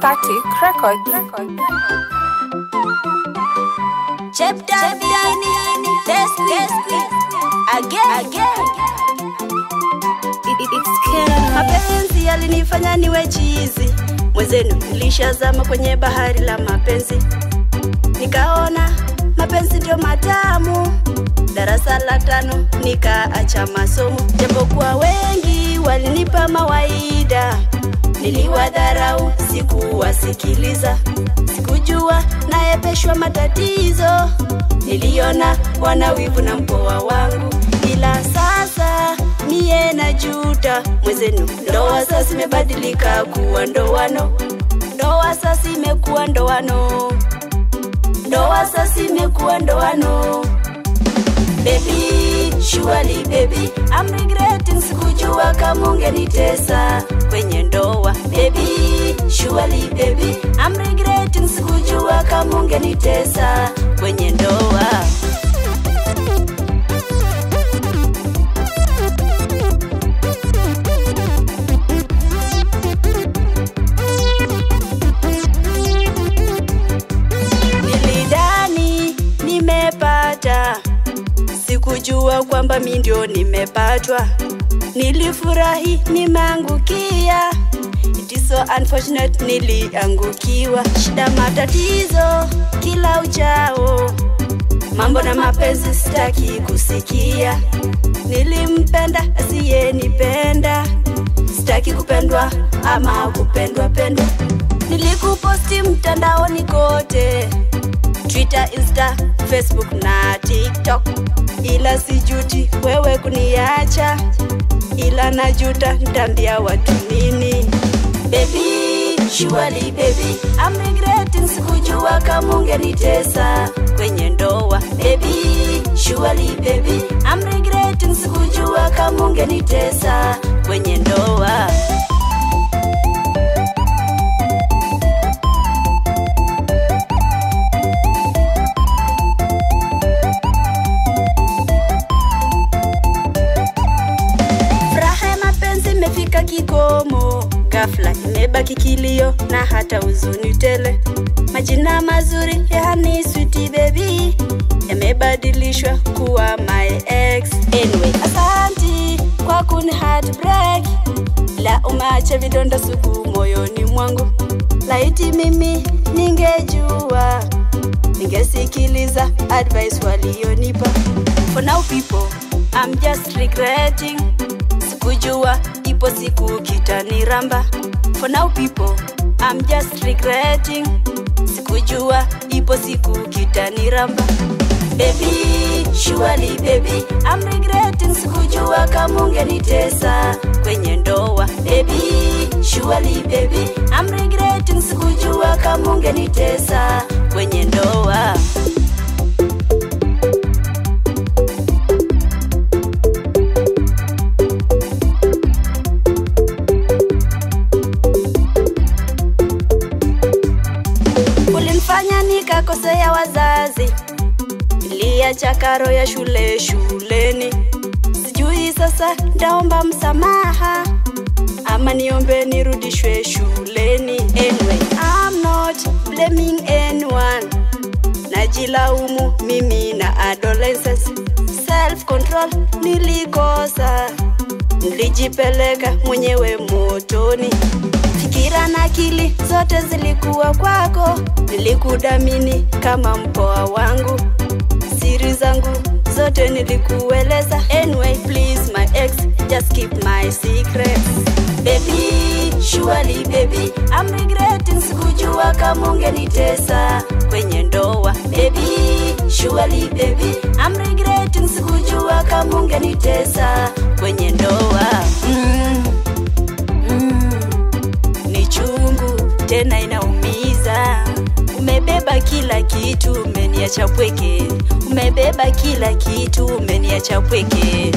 Static Records. Chapter test again. Mapenzi yalinifanya niwe chizi, mwenzenu nilishazama kwenye bahari la mapenzi. Nikaona mapenzi ndio matamu, darasa la 5 nikaacha masomo. Japokuwa wengi walinipa mawaida, niliwadharau, sikuwasikiliza. Sikujua naepeshwa matatizo, niliona wanawivu na mpoa wangu. Ila sasa mie najuta, mwenzenu ndoa sasa imebadilika kuwa ndoano. Ndoa sasa imekuwa ndoano. Ndoa sasa imekuwa ndoano. Baby, surely baby, I'm regretting, sikujua kama ungenitesa kwenye ndoa. Baby, surely baby, I'm regretting, sikujua kama ungenitesa kwenye ndoa. Nilidhani nimepata, sikujua kwamba mimi ndio nimepatwa. Nilifurahi nimeangukia, it is so unfortunate niliangukiwa. Shida matatizo kila uchao, mambo na mapenzi sitaki kusikia. Nilimpenda asiyenipenda, sitaki kupendwa ama kupendwa pendwa. Nilikuposti mtandaoni kote, Twitter, Insta, Facebook na TikTok. Ila sijuti wewe kuniacha, ila najuta nitaambia watu nini. Baby, surely baby, I'm regretting, sikujua kama ungenitesa kwenye ndoa. Baby, surely baby, I'm regretting, sikujua kama ungenitesa kwenye ndoa. Imefika kikomo, ghafla imebaki kilio na hata huzuni tele. Majina mazuri yani sweetie baby yamebadilishwa kuwa my ex. Anyway, asanti kwa kuni heartbreak, la umeacha vidonda sugu moyoni mwangu. Laiti mimi ningejua, ningesikiliza advice walionipa. For now people, I'm just regretting, sikujua ipo siku kitaniramba. For now people, I'm just regretting, sikujua ipo siku kitaniramba. Baby, surely baby, I'm regretting, sikujua kama ungenitesa kwenye ndoa. Baby, surely baby, I'm regretting, sikujua kama ungenitesa kwenye ndoa. Ulinifanya nikakosea wazazi, niliacha karo ya shuleni. Sijui sasa ndaomba msamaha ama niombe nirudishwe shuleni. Anyway, I'm not blaming anyone, najilaumu mimi na adolescence. Self control nilikosa, nilijipeleka mwenyewe motoni. Fikira na akili zote zilikuwa kwako, nilikudamini kama mpoa wangu. Siri zangu zote nilikueleza. Anyway, please my ex, just keep my secrets. Baby, surely baby, I'm regretting, sikujua kama ungenitesa kwenye ndoa. Baby, surely baby, I'm regretting, sikujua kama ungenitesa kwenye ndoa. Ni chungu tena inaumiza, umebeba kila kitu umeniacha pweke. Umebeba kila kitu umeniacha pweke.